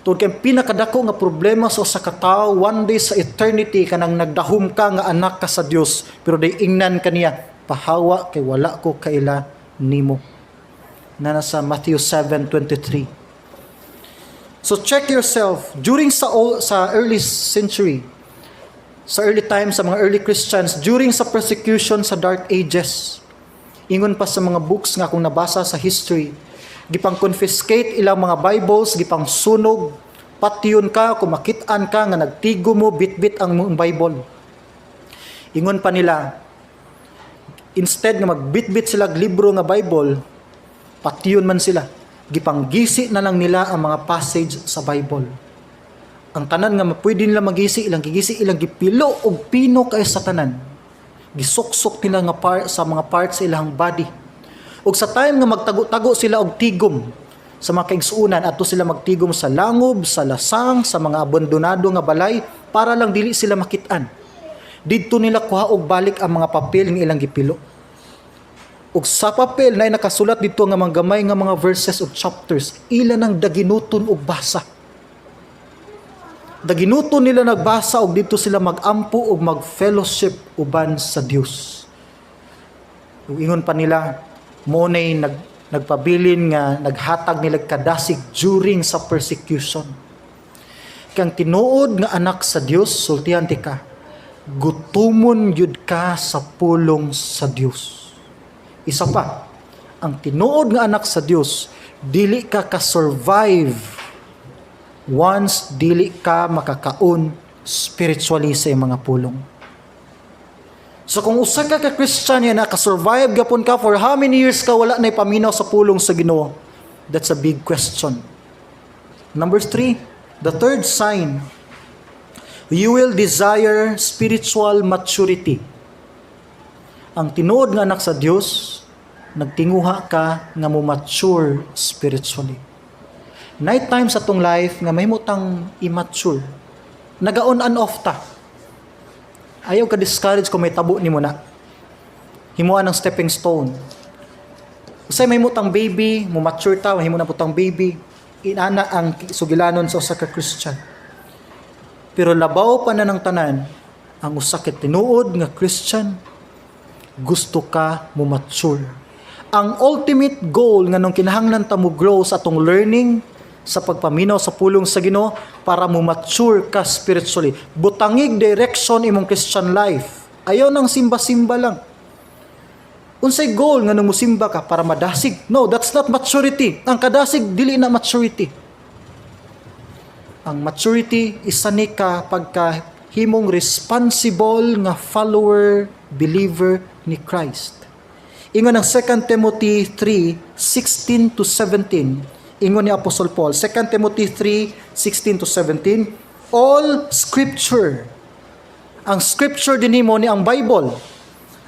Tungod kay pinakadako nga problema sa usa ka tawo, one day sa eternity kanang nagdahom ka nga anak ka sa Dios, pero day ingnan kaniya, pahawa kay wala ko kaila nimo. Na nasa Matthew 7:23. So check yourself during sa early century, sa early times, sa mga early Christians, during sa persecution sa dark ages. Ingon pa sa mga books nga kung nabasa sa history, gipang confiscate ilang mga Bibles, gipang sunog, patyon ka, kung makitaan ka nga nagtigo mo, bit-bit ang mong Bible. Ingon pa nila, instead nga magbit-bit sila libro nga Bible, patyon man sila. Gipanggisi na lang nila ang mga passage sa Bible. Ang tanan nga pwede nila magisi, ilang gigisi, ilang gipilo og pino kay sa tanan. Gisuksok nila nga sa mga parts sa ilang body. Og sa time nga magtago-tago sila og tigom sa mga kaigsuunan, ato sila magtigom sa langob, sa lasang, sa mga abandonado nga balay para lang dili sila makitaan. Didto nila kuha og balik ang mga papel nga ilang gipilo. Ug sa papel na nakasulat dito nga mga gamay nga mga verses o chapters, ilan ang daginuton og basa. Daginuton nila nagbasa og dito sila magampo og mag-fellowship uban sa Dios. Ug ingon pa nila, mo nay nagpabilin nga naghatag nila kadasig during sa persecution. Kang tinuod nga anak sa Dios, sultihan ti ka, gutumon yud ka sa pulong sa Dios. Isa pa, ang tinuod nga anak sa Dios, dili ka ka-survive once dili ka makakaon spiritually sa mga pulong. So kung usa ka Christian yan, naka-survive gapon ka for how many years ka wala na ipaminaw sa pulong sa Ginoo? That's a big question. Number 3, the third sign, you will desire spiritual maturity. Ang tinuod nga anak sa Dios, nagtinguha ka nga mo mature spiritually. Night time sa tong life nga mahimutang immature. Nagaon and off ta. Ayaw ka discourage kung may tabo nimo na. Himuan ng stepping stone. Usay mahimutang baby, mo mature ta, mahimo na putang baby. Inana ang sugilanon sa usa ka Christian. Pero labaw pa na ng tanan ang usa ka tinuod nga Christian, gusto ka mo mature. Ang ultimate goal nga nung kinahanglan ta mo grow sa atong learning, sa pagpaminaw sa pulong sa Ginoo, para mo mature ka spiritually. Butangig direction imong Christian life. Ayaw nang simba-simba lang. Unsay goal nga nung musimba ka para madasig? No, that's not maturity. Ang kadasig dili na maturity. Ang maturity isa ni ka pagka himong responsible nga follower, believer ni Christ. Ingon ng 2 Timothy 3:16 to 17. Ingon ni Apostle Paul, 2 Timothy 3:16 to 17, all scripture. Ang scripture din mo ni ang Bible.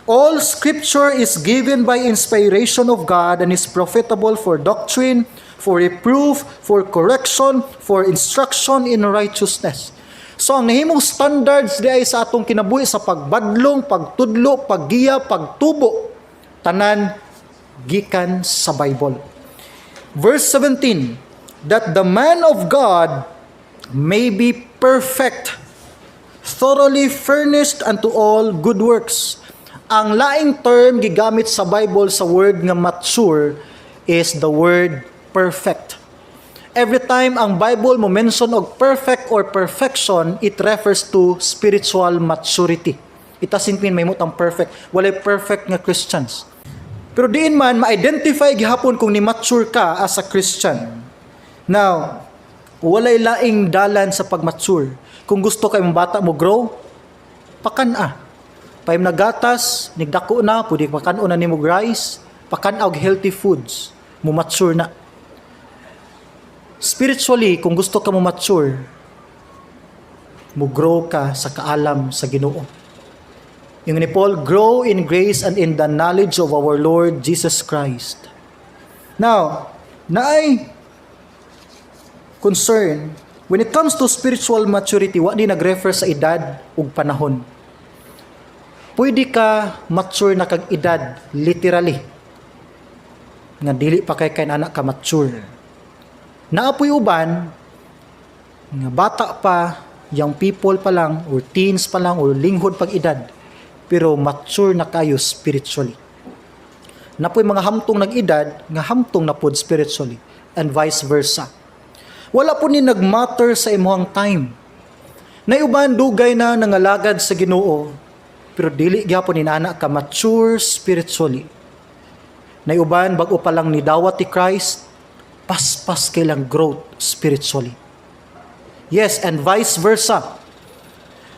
All scripture is given by inspiration of God and is profitable for doctrine, for reproof, for correction, for instruction in righteousness. So ang nahimong standards di ay sa atong kinabuhi sa pagbadlong, pagtudlo, paggiya, pagtubo, tanan gikan sa Bible. Verse 17, that the man of God may be perfect, thoroughly furnished unto all good works. Ang laing term gigamit sa Bible sa word nga mature is the word perfect. Every time ang Bible mo mention og perfect or perfection, it refers to spiritual maturity. It doesn't mean may mutang perfect. Walay perfect nga Christians. Pero diin man, ma-identify gihapon kung ni-mature ka as a Christian. Now, walay laing dalan sa pag-mature. Kung gusto kay mong bata mo grow, pakana. Payim na gatas, nigdako na, pwede pakanon na nimo rice, pakanaw healthy foods, mo mature na. Spiritually, kung gusto ka mo mature, mo grow ka sa kaalam sa Ginoo. Yung ni Paul, grow in grace and in the knowledge of our Lord Jesus Christ. Now, naay concern, when it comes to spiritual maturity, wa di nag-refer sa edad ug panahon. Pwede ka mature na kag edad, literally. Nga dili pa kay anak ka mature. Naapoy uban, nga bata pa, young people pa lang, or teens pa lang, or linghod pag edad, pero mature na kayo spiritually. Napoy mga hamtong nag-edad, nga hamtong na pod spiritually, and vice versa. Wala po ni nagmatter sa imuhang time. Naiuban dugay na nangalagad sa Ginoo, pero dili gyapon ni nana ka mature spiritually. Naiuban bag-o pa lang ni dawat ti Christ, paspas kailang growth spiritually. Yes, and vice versa.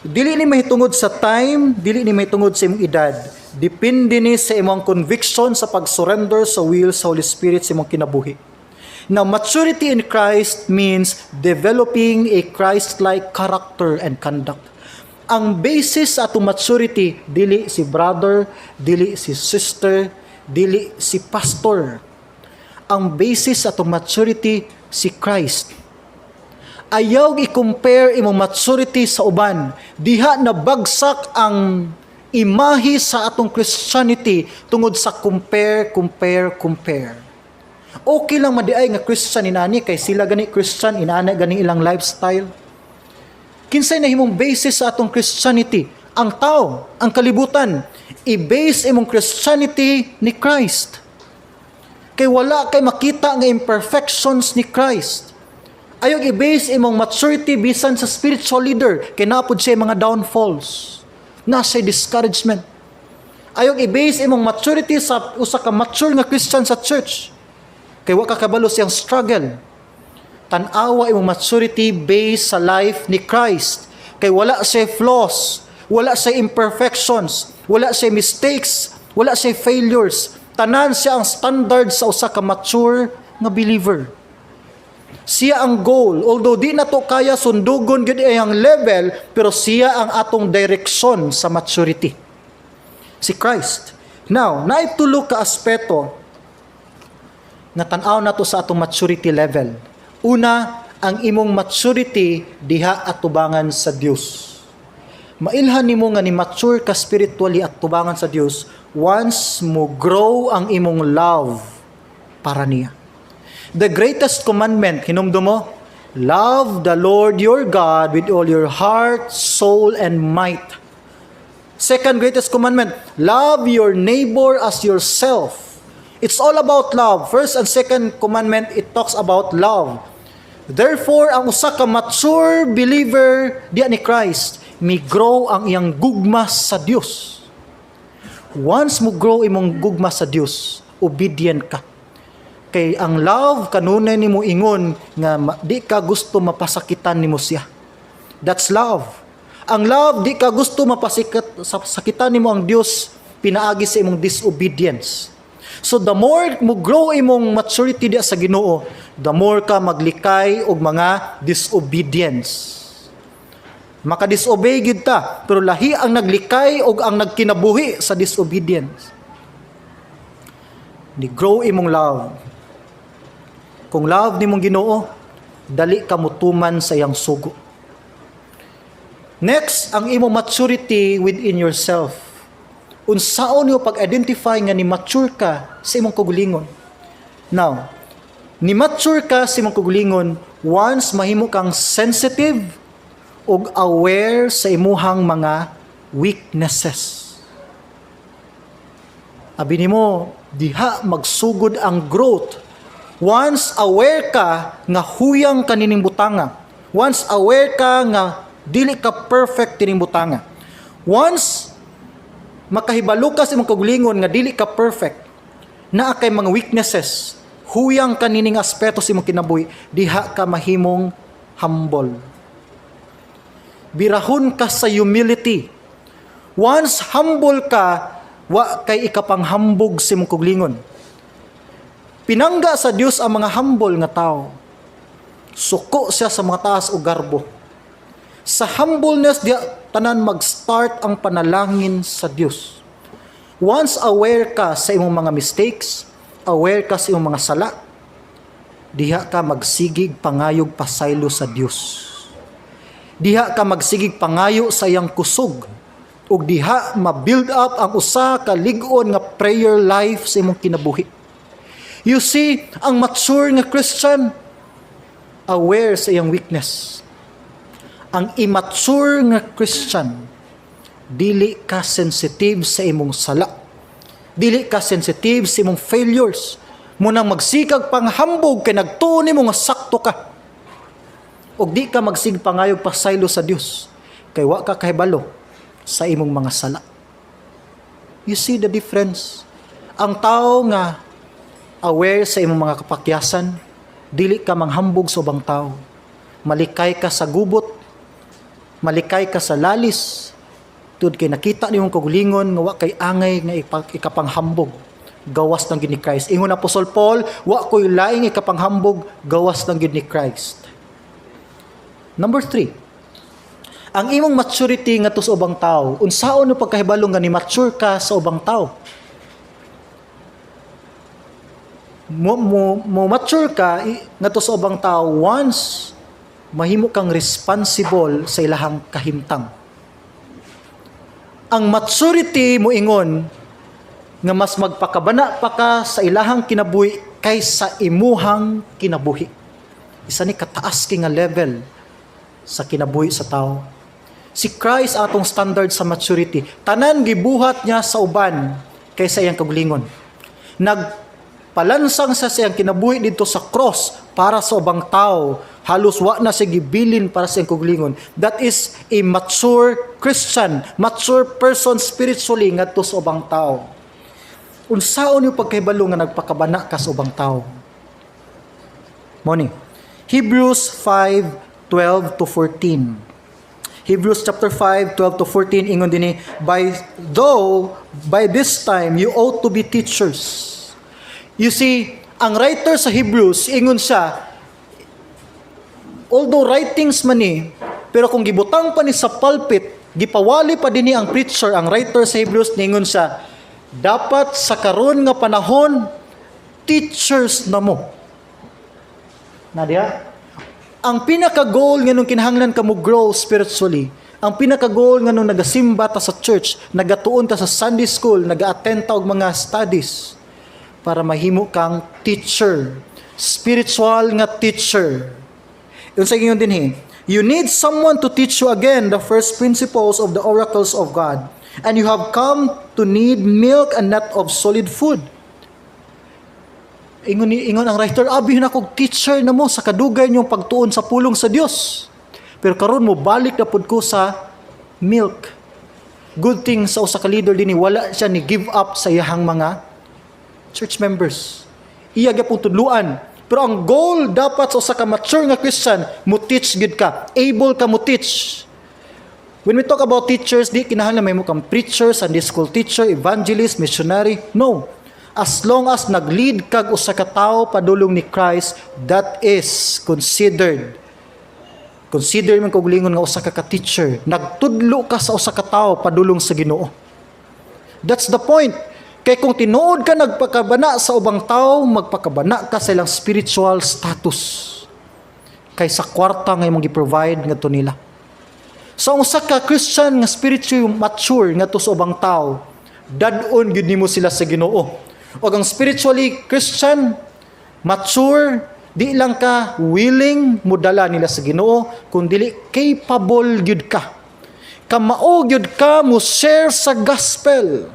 Dili ni mahitungod sa time, dili ni mahitungod sa imong edad. Depende ni sa imong conviction sa pag-surrender sa will sa Holy Spirit sa imong kinabuhi. Now, maturity in Christ means developing a Christ-like character and conduct. Ang basis sa atong maturity, dili si brother, dili si sister, dili si pastor. Ang basis sa atong maturity, si Christ. Ayaw i-compare imong maturity sa uban. Diha na bagsak ang imahe sa atong Christianity tungod sa compare. Okay lang madiay nga Christian inani kay sila gani Christian, inana gani ilang lifestyle. Kinsay na himong basis sa atong Christianity? Ang tao, ang kalibutan, i-base imong Christianity ni Christ. Kay wala kay makita nga imperfections ni Christ. Ayog i-base imong maturity bisan sa spiritual leader kay napod siya mga downfalls, nasa discouragement. Ayog i-base imong maturity sa usa ka mature nga Christian sa church kay wa ka kabalo siyang struggle. Tan-awa imong maturity based sa life ni Christ kay wala siya flaws, wala siya imperfections, wala siya mistakes, wala siya failures. Tanan siya ang standard sa usa ka mature nga believer. Siya ang goal. Although di na to kaya sundugon gyud iyang level, pero siya ang atong direksyon sa maturity. Si Christ. Now, naitulo ka aspeto nga tan-aw nato sa atong maturity level. Una, ang imong maturity diha atubangan sa Dios. Mailhan nimo nga ni mature ka spiritually at tubangan sa Dios once mo grow ang imong love para niya. The greatest commandment, hinumdum mo, love the Lord your God with all your heart, soul, and might. Second greatest commandment, love your neighbor as yourself. It's all about love. First and second commandment, it talks about love. Therefore, ang usa ka mature believer diya ni Christ, may grow ang iyang gugma sa Dios. Once mo grow imong gugma sa Dios, obedient ka. Kay ang love kanunay nimo ingon nga di ka gusto mapasakitan nimo siya. That's love. Ang love di ka gusto mapasakitan nimo ang Dios pinaagi sa imong disobedience. So the more mo grow imong maturity diya sa Ginoo, the more ka maglikay og mga disobedience. Maka-disobey gid ta, pero lahi ang naglikay og ang nagkinabuhi sa disobedience. Ni grow imong love. Kung love nimong Ginoo, dali ka mutuman sa iyang sugo. Next, ang imong maturity within yourself. Unsaon niyo pag-identify nga ni mature ka sa imong kaugalingon? Now, ni mature ka sa imong kaugalingon once mahimo kang sensitive ug aware sa imuhang mga weaknesses. Abi nimo, diha magsugod ang growth. Once aware ka nga huyang kanining butanga. Once aware ka nga dili ka perfect tining butanga. Once makahibalo ka sa imong kaugalingon nga dili ka perfect, naa kay mga weaknesses, huyang kanining aspeto sa imong kinabuhi, diha ka mahimong humble. Birahon ka sa humility. Once humble ka, wa kay ikapanghambog sa imong kuglingon. Pinangga sa Dios ang mga humble nga tao. Suko siya sa mga taas o garbo. Sa humbleness diya tanan mag-start ang panalangin sa Dios. Once aware ka sa imong mga mistakes, aware ka sa imong mga sala, diha ka magsigig pangayog pasaylo sa Dios. Diha ka magsigig pangayo sa iyang kusog, ug diha ma-build up ang usa ka lig-on nga prayer life sa imong kinabuhi. You see, ang mature nga Christian aware sa iyang weakness. Ang immature nga Christian dili ka sensitive sa imong sala. Dili ka sensitive sa imong failures. Munang magsikag panghambog kay nagtuon nimo nga sakto ka. Og di ka magsig pangayog pasaylo sa Dios kay wa ka kahibalo sa imong mga sala. You see the difference? Ang tao nga aware sa imong mga kapakyasan, dili ka manghambog sa ubang tao. Malikay ka sa gubot, malikay ka sa lalis, tud kay nakita nimong kagulingon nga wa kay angay nga ikapanghambog. Gawas ng gid ni Christ. Ingon Apostol Paul, wa koy laing ikapanghambog, gawas ng gid ni Christ. Number 3, ang imong maturity nga to sa ubang tao. Unsaon no pagkahibalo nga ni mature ka sa ubang tao? Mo mature ka nga to sa ubang tao once mahimo kang responsible sa ilahang kahimtang. Ang maturity mo ingon nga mas magpakabana pa ka sa ilahang kinabuhi kaysa imuhang kinabuhi. Isa ni kataas ki nga level sa kinabuhi sa tao. Si Christ atong standard sa maturity. Tanan gibuhat niya sa uban kaysa iyang kagulingon. Nagpalansang sa iyang kinabuhi dito sa cross para sa ubang tao. Halos wa na siya gibilin para sa iyang kagulingon. That is a mature Christian, mature person spiritually ngadto sa ubang tao. Unsaon yung pagkahibalo nga nagpakabana ka sa ubang tao? Morning. Hebrews 5:12 to 14. Hebrews chapter 5, 12 to 14, ingon din by this time you ought to be teachers. You see, ang writer sa Hebrews, ingon siya, although writings man ni, pero kung gibutang pa ni sa pulpit, gipawali pa din ni ang preacher, ang writer sa Hebrews, ingon siya, dapat sa karon nga panahon, teachers na mo. Nadia? Ang pinaka-goal nga nung kinahanglan ka mo grow spiritually, ang pinaka-goal nga nung nagasimba ta sa church, nagatuon ta sa Sunday school, nag-attend ta og mga studies, para mahimo kang teacher, spiritual nga teacher. Yun sa inyo din you need someone to teach you again the first principles of the oracles of God, and you have come to need milk and not of solid food. Ingon ang writer, abihin ako teacher na mo sa kadugay niyong pagtuon sa pulong sa Dios. Pero karon mo balik na pud ko sa milk. Good thing sa usa ka leader dinhi wala siya ni give up sa iyang mga church members. Iya gyapon tudluan. Pero ang goal dapat sa usa ka mature nga Christian, mo teach gid ka, able ka mo teach. When we talk about teachers, di kinahanglan may mo kang preacher, Sunday school teacher, evangelist, missionary. No. As long as nag-lead kag usa ka tawo padulong ni Christ, that is considered. Consider man kog lingon nga usa ka teacher. Nagtudlo ka sa usa ka tawo padulong sa Ginoo. That's the point. Kay kung tinuod ka nagpakabana sa ubang tawo, magpakabana ka sa ilang spiritual status. Kaysa kwarta nga imong gi-provide ngadto nila. So usa ka Christian nga spiritually mature ngadto sa ubang tawo, dadon gyud nimo sila sa Ginoo. O ang spiritually Christian, mature, di lang ka willing mudala nila sa Ginoo, kundi capable gyud ka. Kamao gyud ka mo share sa gospel.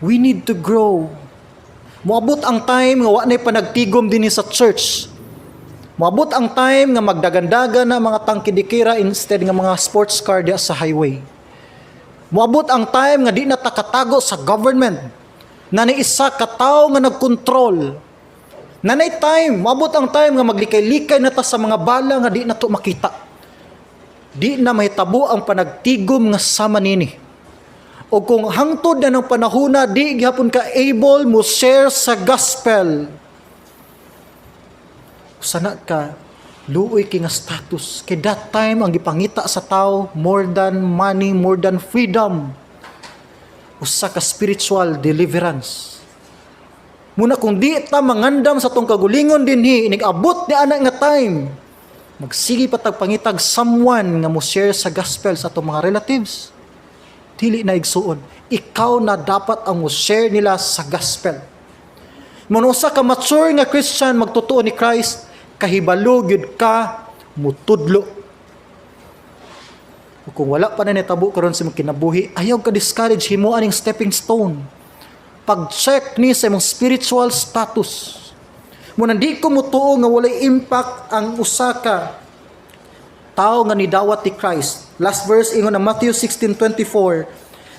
We need to grow. Moabot ang time nga wa nay panagtigom dinhi sa church. Moabot ang time nga magdagandaga na mga tangkidikira instead nga mga sports car diya sa highway. Moabot ang time nga di na takatago sa government. Nanay isa ka tawo nga nagkontrol. Nanay time, moabot ang time nga maglikay-likay na ta sa mga bala nga di na to makita. di na mahitabo ang panagtigom nga sama nini. O kung hangtod na ng panahona, di gihapon ka able mo share sa gospel. Sana ka, luoy kay nga status. Kay that time, ang gipangita sa tao, more than money, more than freedom. Usa ka spiritual deliverance. Muna kung di ta mangandam sa tong kagulingon dinhi, inig-abot ni anak nga time, magsige pa tagpangitag someone nga mo share sa gospel sa atong mga relatives. Dili na igsuon. Ikaw na dapat ang mo share nila sa gospel. Manusa ka mature nga Christian magtotoo ni Christ, kahibalo gyud ka mutudlo. Kung wala pa na nitabo karon sa imong kinabuhi, ayaw ka discourage, himo aning stepping stone. Pag-check ni sa imong spiritual status. Muna di ko mutuo nga walay impact ang usa ka tao nga nidawat ni Christ. Last verse ingon na Matthew 16:24.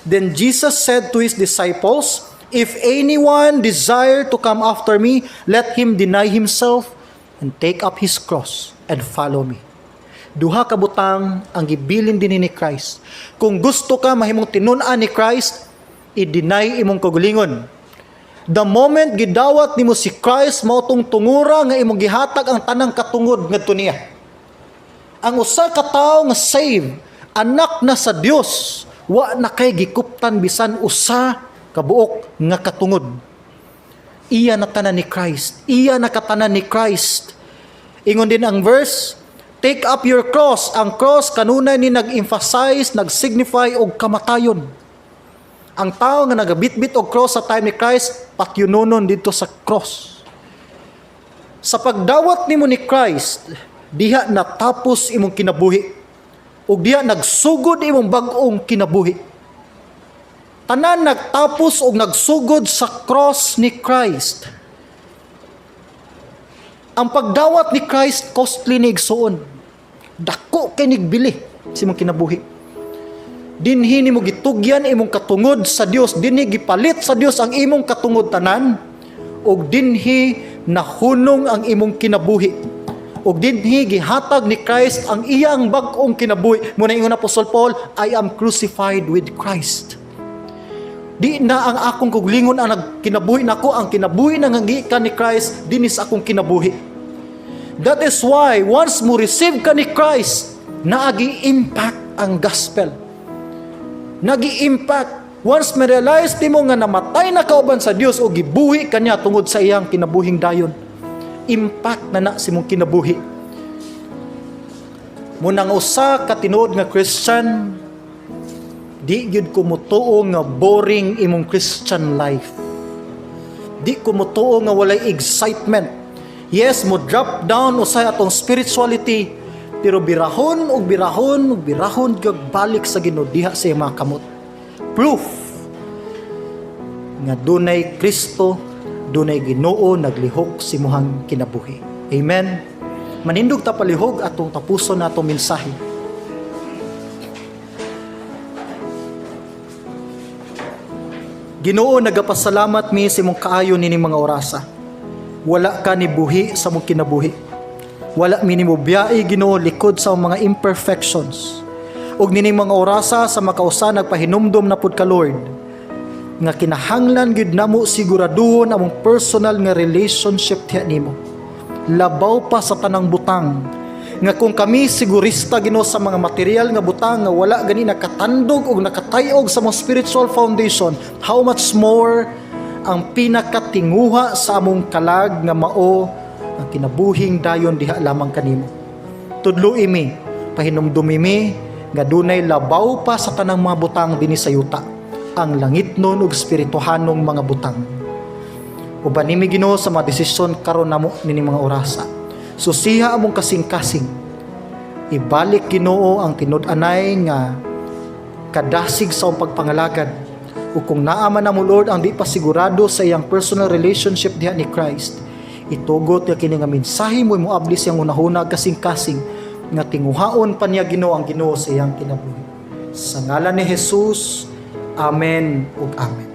Then Jesus said to his disciples, "If anyone desire to come after me, let him deny himself and take up his cross and follow me." Duha ka butang ang gibilin din ni Christ. Kung gusto ka mahimong tinun-an ni Christ, i-deny imong kagulingon. The moment gidawat nimo si Christ, mao tong tungura nga imong gihatag ang tanang katungod ngadto niya. Ang usa ka tawo nga save, anak na sa Dios, wa na kay gikuptan bisan usa ka buok nga katungod. Iya na tanan ni Christ. Iya na katanan ni Christ. Ingon din ang verse, take up your cross. Ang cross kanunay ni nag-emphasize, nag-signify og kamatayon. Ang tao nga nagabitbit og cross sa time ni Christ, patyunonon dito sa cross. Sa pagdawat nimo ni Christ, diha natapos imong kinabuhi. Ug diha nagsugod imong bag-ong kinabuhi. Tanan nagtapos ug nagsugod sa cross ni Christ. Ang pagdawat ni Christ costly ni igsuon. Dako kay nigbili sa imong kinabuhi. Dinhi nimo gitugyan imong katungod sa Dios, dinhi gipalit sa Dios ang imong katungod tanan, ug dinhi nahunong ang imong kinabuhi. Ug dinhi gihatag ni Christ ang iyang bag-ong kinabuhi. Muna ingon Apostol Paul, I am crucified with Christ. Di na ang akong kuglingon ang nagkinabuhi nako, ang kinabuhi na gikan ni Christ dinis akong kinabuhi. That is why once mo receive ka ni Christ, naagi-impact ang gospel. Nagi-impact. Once ma-realize mo nga namatay na kauban sa Dios o gibuhi kanya tungod sa iyang kinabuhing dayon, impact na sa imong kinabuhi. Munang usa ka tinuod nga Christian, di gyud ko mutuo nga boring imong Christian life. Di ko mutuo nga walay excitement. Yes, mo drop down usay atong spirituality, pero birahon ug birahon ug birahon gyud balik sa Ginoo diha sa iyang mga kamot. Proof nga dunay Kristo, dunay Ginoo naglihok sa imong kinabuhi. Amen. Manindog ta palihog atong tapuson natong mensahe. Ginoo, nagapasalamat mi sa imong kaayo nining mga orasa. Wala ka ni buhi sa mong kinabuhi. Wala mi nimo biyae Ginoo likod sa mga imperfections. Ug nining mga orasa sa makausa nagpahinumdom na pud ka Lord nga kinahanglan gid namo siguraduhon among personal nga relationship tiya nimo. Labaw pa sa tanang butang nga kung kami sigurista Ginoo sa mga material nga butang nga wala gani nakatandog ug nakatayog sa mga spiritual foundation, how much more ang pinakatinguha sa among kalag nga mao ang kinabuhing dayon diha lamang kanimo. Tudloi mi, pahinumdumi mi nga dunay labaw pa sa tanang mga butang dinhi sa yuta, ang langitnon ug espirituhanong mga butang. Uban nimi Ginoo sa mga desisyon karon namo nining mga orasa. Susiha among kasing-kasing. Ibalik Ginoo ang tinud-anay nga kadasig sa among pagpangalagad. Ug kung naa man namo Lord ang di pa sigurado sa iyang personal relationship diha ni Christ, itugot nga kini nga mensahe mo moabli siyang unahuna kasing-kasing nga tinguhaon pa niya Ginoo ang Ginoo sa iyang kinabuhi. Sa ngalan ni Jesus, amen ug amen.